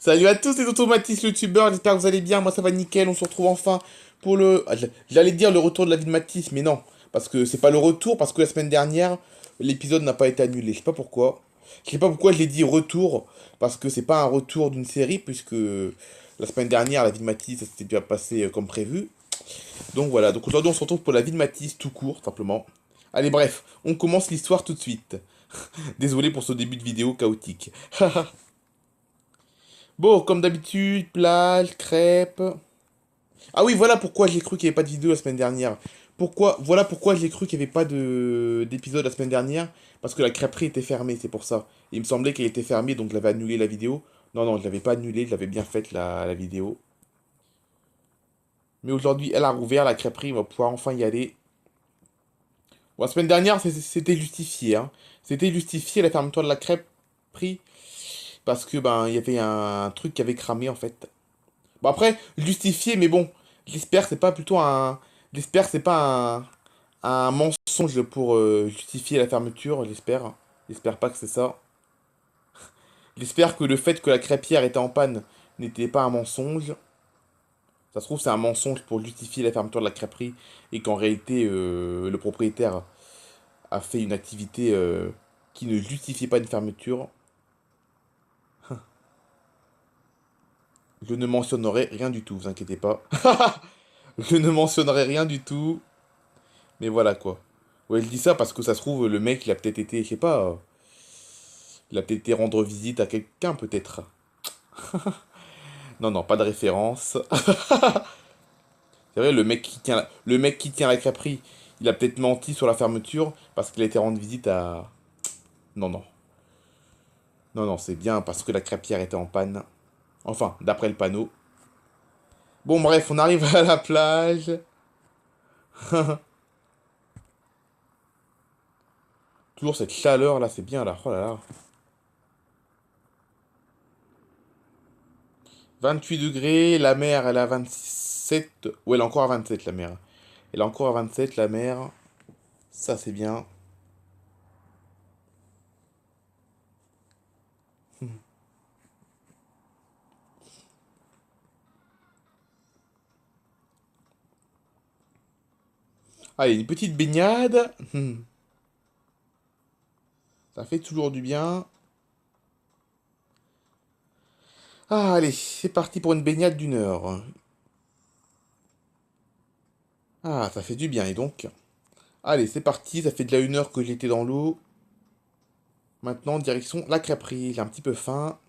Salut à tous les automatistes youtubeurs, j'espère que vous allez bien, moi ça va nickel, on se retrouve enfin pour le... J'allais dire le retour de la vie de Mathis, mais non, parce que c'est pas le retour, parce que la semaine dernière, l'épisode n'a pas été annulé, je sais pas pourquoi. Je sais pas pourquoi je l'ai dit retour, parce que c'est pas un retour d'une série, puisque la semaine dernière, la vie de Mathis, ça s'était bien passé comme prévu. Donc voilà, donc aujourd'hui on se retrouve pour la vie de Mathis, tout court, simplement. Allez bref, on commence l'histoire tout de suite. Désolé pour ce début de vidéo chaotique. Bon, comme d'habitude, plage, crêpes. Ah oui, voilà pourquoi j'ai cru qu'il n'y avait pas de vidéo la semaine dernière. Voilà pourquoi j'ai cru qu'il n'y avait pas d'épisode la semaine dernière. Parce que la crêperie était fermée, c'est pour ça. Il me semblait qu'elle était fermée, donc je l'avais annulé la vidéo. Non, non, je l'avais pas annulée, je l'avais bien faite la vidéo. Mais aujourd'hui, elle a rouvert la crêperie, on va pouvoir enfin y aller. Bon, la semaine dernière, c'était justifié, hein. C'était justifié la fermeture de la crêperie. Parce que, ben, il y avait un truc qui avait cramé, en fait. Bon, après, justifié, mais bon, j'espère que c'est pas plutôt un. J'espère que c'est pas un mensonge pour justifier la fermeture, j'espère. J'espère pas que c'est ça. J'espère que le fait que la crêpière était en panne n'était pas un mensonge. Ça se trouve, c'est un mensonge pour justifier la fermeture de la crêperie et qu'en réalité, le propriétaire a fait une activité qui ne justifiait pas une fermeture. Je ne mentionnerai rien du tout, vous inquiétez pas. Je ne mentionnerai rien du tout. Mais voilà quoi. Ouais, je dis ça parce que ça se trouve, le mec, il a peut-être été, je sais pas, il a peut-être été rendre visite à quelqu'un, peut-être. Non, non, pas de référence. C'est vrai, le mec qui tient la crêperie, il a peut-être menti sur la fermeture parce qu'il a été rendre visite à. Non, non. Non, non, c'est bien parce que la crêpière était en panne. Enfin, d'après le panneau. Bon, bref, on arrive à la plage. Toujours cette chaleur là, c'est bien là. Oh là là. 28 degrés, la mer elle est à 27. Ouais, elle est encore à 27 la mer. Elle est encore à 27 la mer. Ça c'est bien. Allez, une petite baignade. Ça fait toujours du bien. Ah, allez, c'est parti pour une baignade d'une heure. Ah, ça fait du bien, et donc. Allez, c'est parti, ça fait déjà une heure que j'étais dans l'eau. Maintenant, direction la crêperie. J'ai un petit peu faim.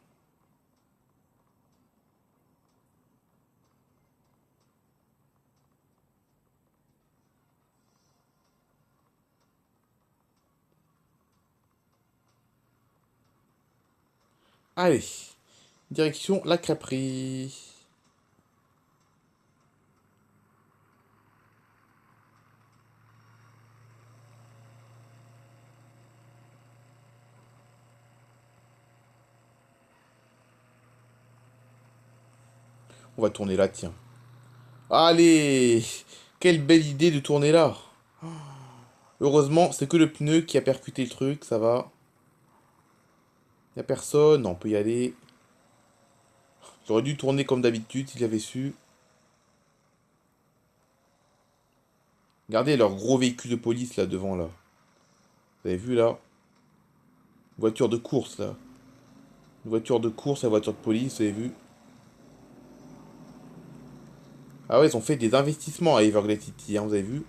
Allez, direction la crêperie. On va tourner là, tiens. Allez, quelle belle idée de tourner là. Heureusement, c'est que le pneu qui a percuté le truc, ça va. Y a personne, non, on peut y aller. J'aurais dû tourner comme d'habitude si j'avais su. Regardez leur gros véhicule de police là devant là. Vous avez vu là? Voiture de course là. Une voiture de course, la voiture de police, vous avez vu? Ah ouais, ils ont fait des investissements à Everglades City, hein, vous avez vu?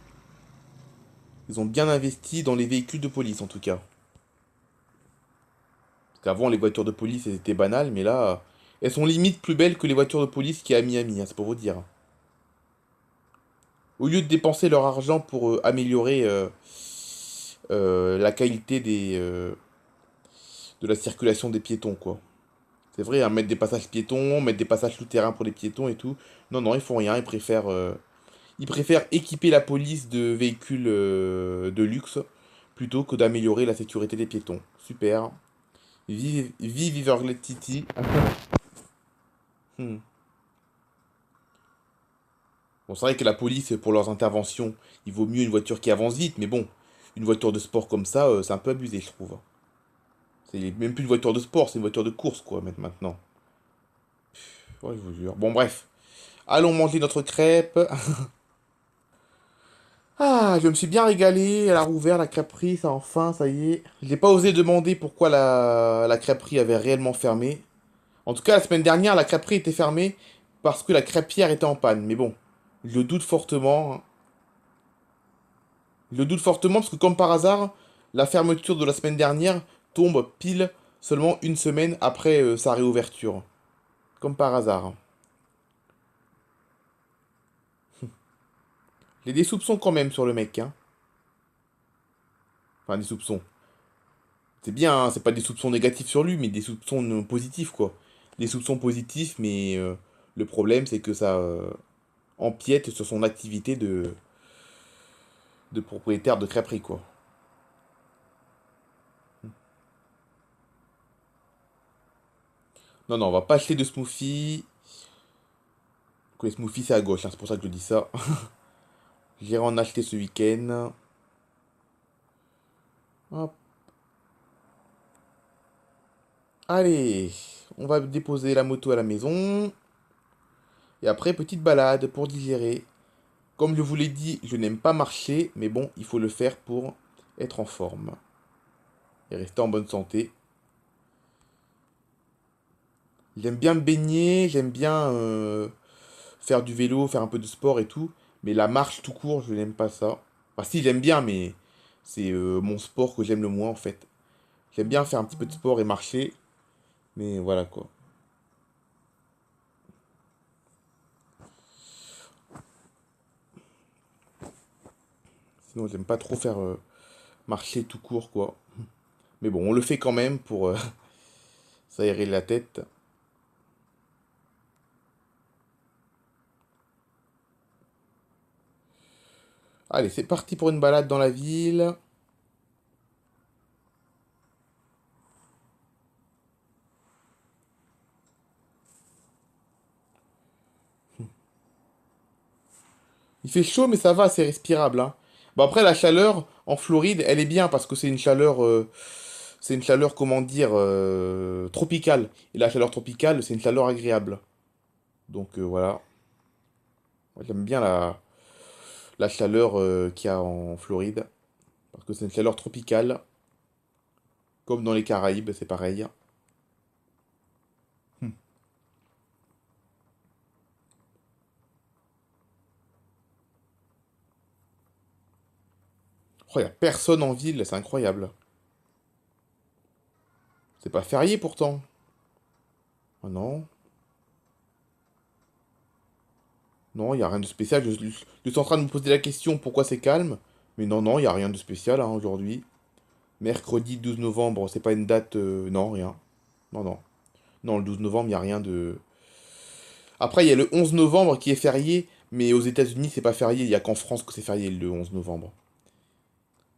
Ils ont bien investi dans les véhicules de police en tout cas. Parce qu'avant les voitures de police elles étaient banales, mais là, elles sont limite plus belles que les voitures de police qu'il y a à Miami, hein, c'est pour vous dire. Au lieu de dépenser leur argent pour améliorer la qualité de la circulation des piétons, quoi. C'est vrai, hein, mettre des passages piétons, mettre des passages souterrains pour les piétons et tout. Non, non, ils font rien, ils préfèrent équiper la police de véhicules de luxe plutôt que d'améliorer la sécurité des piétons. Super. Vive Everglades City. Hmm. Bon, c'est vrai que la police, pour leurs interventions, il vaut mieux une voiture qui avance vite, mais bon, une voiture de sport comme ça, c'est un peu abusé, je trouve. C'est même plus une voiture de sport, c'est une voiture de course, quoi, maintenant. Ouais, je vous jure. Bon, bref. Allons manger notre crêpe. Ah, je me suis bien régalé. Elle a rouvert la crêperie, ça enfin, ça y est. J'ai pas osé demander pourquoi la crêperie avait réellement fermé. En tout cas, la semaine dernière, la crêperie était fermée parce que la crêpière était en panne. Mais bon, je doute fortement, hein. Je doute fortement parce que, comme par hasard, la fermeture de la semaine dernière tombe pile seulement une semaine après sa réouverture. Comme par hasard. J'ai des soupçons quand même sur le mec, hein. Enfin, des soupçons. C'est bien, hein, c'est pas des soupçons négatifs sur lui, mais des soupçons positifs, quoi. Des soupçons positifs, mais le problème, c'est que ça empiète sur son activité de propriétaire de crêperie, quoi. Non, non, on va pas acheter de smoothie. Que les smoothies, c'est à gauche, hein, c'est pour ça que je dis ça. J'irai en acheter ce week-end. Hop. Allez, on va déposer la moto à la maison. Et après, petite balade pour digérer. Comme je vous l'ai dit, je n'aime pas marcher, mais bon, il faut le faire pour être en forme et rester en bonne santé. J'aime bien me baigner, j'aime bien faire du vélo, faire un peu de sport et tout, mais la marche tout court, je n'aime pas ça. Enfin, si, j'aime bien, mais c'est mon sport que j'aime le moins en fait. J'aime bien faire un petit peu de sport et marcher, mais voilà quoi. Sinon, j'aime pas trop faire marcher tout court quoi. Mais bon, on le fait quand même pour s'aérer la tête. Allez, c'est parti pour une balade dans la ville. Il fait chaud, mais ça va, c'est respirable, hein. Bon, après, la chaleur, en Floride, elle est bien parce que c'est une chaleur, comment dire, tropicale. Et la chaleur tropicale, c'est une chaleur agréable. Donc voilà. Moi, j'aime bien la chaleur qu'il y a en Floride. Parce que c'est une chaleur tropicale. Comme dans les Caraïbes, c'est pareil. Hmm. Oh, il n'y a personne en ville, c'est incroyable. C'est pas férié pourtant. Oh non. Non, il n'y a rien de spécial. Je suis en train de me poser la question pourquoi c'est calme. Mais non, non, il n'y a rien de spécial hein, aujourd'hui. Mercredi 12 novembre, c'est pas une date. Non, rien. Non, non. Non, le 12 novembre, il n'y a rien de. Après, il y a le 11 novembre qui est férié, mais aux États-Unis, c'est pas férié. Il n'y a qu'en France que c'est férié le 11 novembre.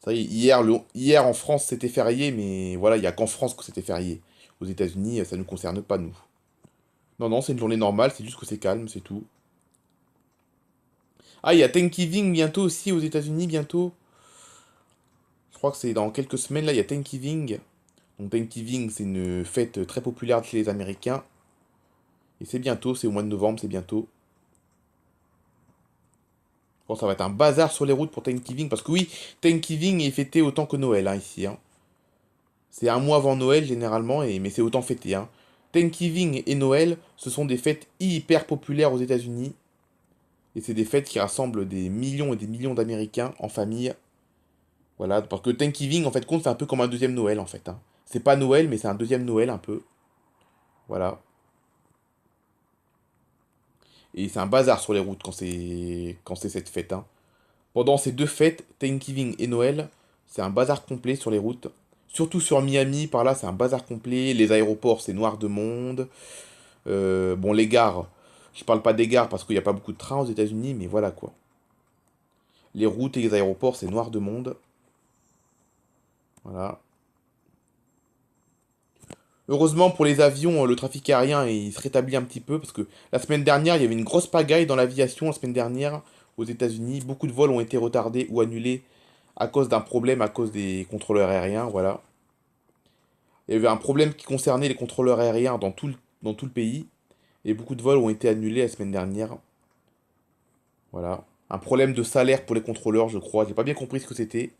Ça y est, hier en France, c'était férié, mais voilà, il n'y a qu'en France que c'était férié. Aux États-Unis, ça ne nous concerne pas, nous. Non, non, c'est une journée normale, c'est juste que c'est calme, c'est tout. Ah, il y a Thanksgiving bientôt aussi aux États-Unis, bientôt. Je crois que c'est dans quelques semaines, là, il y a Thanksgiving. Donc Thanksgiving, c'est une fête très populaire chez les Américains. Et c'est bientôt, c'est au mois de novembre, c'est bientôt. Bon, ça va être un bazar sur les routes pour Thanksgiving, parce que oui, Thanksgiving est fêté autant que Noël, hein, ici, hein. C'est un mois avant Noël, généralement, mais c'est autant fêté, hein. Thanksgiving et Noël, ce sont des fêtes hyper populaires aux États-Unis. Et c'est des fêtes qui rassemblent des millions et des millions d'Américains en famille. Voilà, parce que Thanksgiving, en fait, compte, c'est un peu comme un deuxième Noël, en fait, hein. C'est pas Noël, mais c'est un deuxième Noël, un peu. Voilà. Et c'est un bazar sur les routes quand c'est cette fête, hein. Pendant ces deux fêtes, Thanksgiving et Noël, c'est un bazar complet sur les routes. Surtout sur Miami, par là, c'est un bazar complet. Les aéroports, c'est noir de monde. Bon, les gares, je parle pas des gares parce qu'il n'y a pas beaucoup de trains aux États-Unis, mais voilà quoi. Les routes et les aéroports, c'est noir de monde. Voilà. Heureusement pour les avions, le trafic aérien il se rétablit un petit peu parce que la semaine dernière, il y avait une grosse pagaille dans l'aviation la semaine dernière aux États-Unis. Beaucoup de vols ont été retardés ou annulés à cause d'un problème, à cause des contrôleurs aériens, voilà. Il y avait un problème qui concernait les contrôleurs aériens dans tout le pays. Et beaucoup de vols ont été annulés la semaine dernière. Voilà. Un problème de salaire pour les contrôleurs, je crois. J'ai pas bien compris ce que c'était.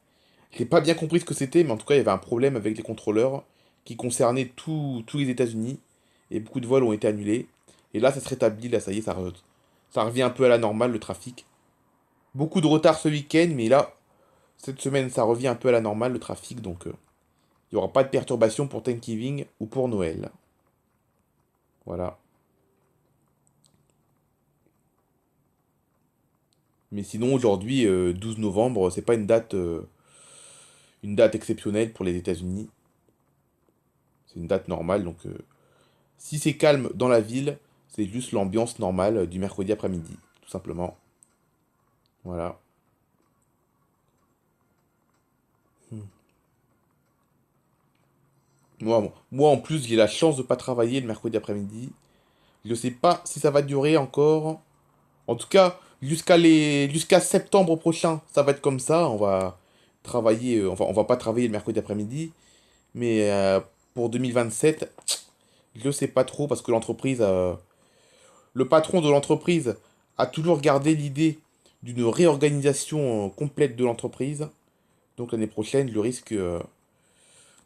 J'ai pas bien compris ce que c'était, mais en tout cas, il y avait un problème avec les contrôleurs qui concernait tous les États-Unis. Et beaucoup de vols ont été annulés. Et là, ça se rétablit. Là, ça y est, ça revient un peu à la normale, le trafic. Beaucoup de retard ce week-end, mais là, cette semaine, ça revient un peu à la normale, le trafic. Donc, il n'y aura pas de perturbation pour Thanksgiving ou pour Noël. Voilà. Mais sinon, aujourd'hui, 12 novembre, c'est pas une date exceptionnelle pour les États-Unis. C'est une date normale. Donc, si c'est calme dans la ville, c'est juste l'ambiance normale du mercredi après-midi, tout simplement. Voilà. Hmm. Moi, en plus, j'ai la chance de pas travailler le mercredi après-midi. Je sais pas si ça va durer encore. En tout cas, jusqu'à septembre prochain, ça va être comme ça. On va travailler, on va pas travailler le mercredi après-midi. Mais pour 2027, je sais pas trop parce que le patron de l'entreprise a toujours gardé l'idée d'une réorganisation complète de l'entreprise. Donc l'année prochaine, je risque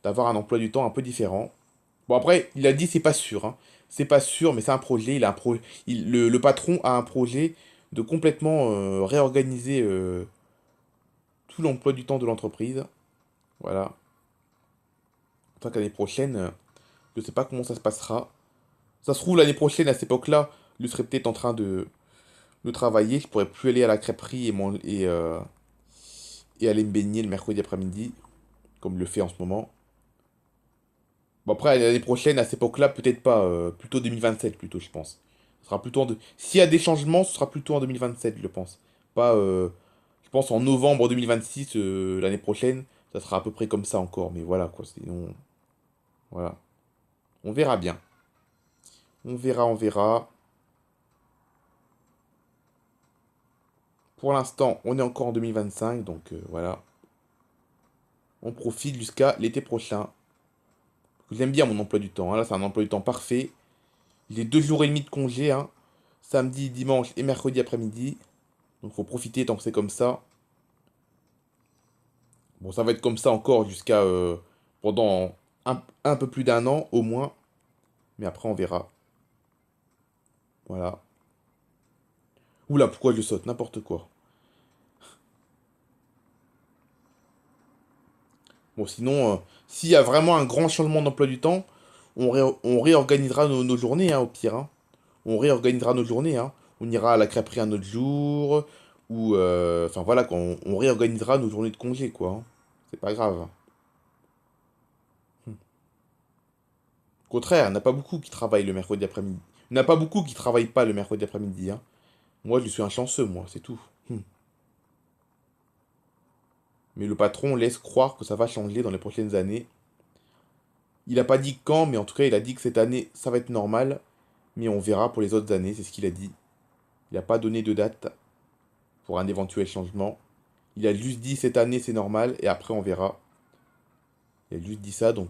d'avoir un emploi du temps un peu différent. Bon après, il a dit c'est pas sûr, hein. C'est pas sûr, mais c'est un projet. Le patron a un projet de complètement réorganiser tout l'emploi du temps de l'entreprise. Voilà. Enfin qu'année prochaine, je sais pas comment ça se passera. Ça se trouve l'année prochaine à cette époque-là, je serais peut-être en train de travailler. Je pourrais plus aller à la crêperie et aller me baigner le mercredi après-midi, comme je le fais en ce moment. Bon après l'année prochaine à cette époque-là, peut-être pas. Plutôt 2027 plutôt, je pense. Ce sera plutôt S'il y a des changements, ce sera plutôt en 2027, je pense. Pas, je pense en novembre 2026, l'année prochaine, ça sera à peu près comme ça encore. Mais voilà quoi. Sinon, voilà. On verra bien. On verra, on verra. Pour l'instant, on est encore en 2025, donc voilà. On profite jusqu'à l'été prochain. J'aime bien mon emploi du temps, hein. Là, c'est un emploi du temps parfait. J'ai 2 jours et demi de congé, hein. Samedi, dimanche et mercredi après-midi. Donc faut profiter tant que c'est comme ça. Bon, ça va être comme ça encore jusqu'à pendant un peu plus d'un an au moins. Mais après, on verra. Voilà. Oula, pourquoi je saute? N'importe quoi. Bon, sinon, s'il y a vraiment un grand changement d'emploi du temps, on réorganisera nos journées, hein, au pire, hein. On réorganisera nos journées, hein. On ira à la crêperie un autre jour, ou... Enfin voilà, quoi, on réorganisera nos journées de congé, quoi, hein. C'est pas grave. Au contraire, il n'y en a pas beaucoup qui travaillent le mercredi après-midi. Il n'y en a pas beaucoup qui travaillent pas le mercredi après-midi, hein. Moi, je suis un chanceux, moi, c'est tout. Mais le patron laisse croire que ça va changer dans les prochaines années. Il n'a pas dit quand, mais en tout cas, il a dit que cette année, ça va être normal. Mais on verra pour les autres années, c'est ce qu'il a dit. Il n'a pas donné de date pour un éventuel changement. Il a juste dit cette année, c'est normal, et après, on verra. Il a juste dit ça, donc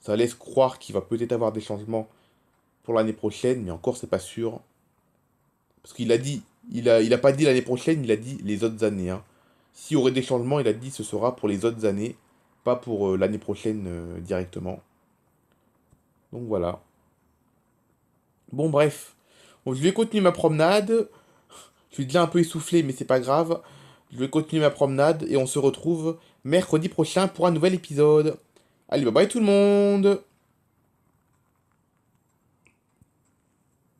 ça laisse croire qu'il va peut-être avoir des changements pour l'année prochaine, mais encore, c'est pas sûr. Parce qu'il a dit, il a pas dit l'année prochaine, il a dit les autres années, hein. S'il y aurait des changements, il a dit ce sera pour les autres années, pas pour l'année prochaine directement. Donc voilà. Bon, bref. Bon, je vais continuer ma promenade. Je suis déjà un peu essoufflé, mais c'est pas grave. Je vais continuer ma promenade et on se retrouve mercredi prochain pour un nouvel épisode. Allez, bye bye tout le monde!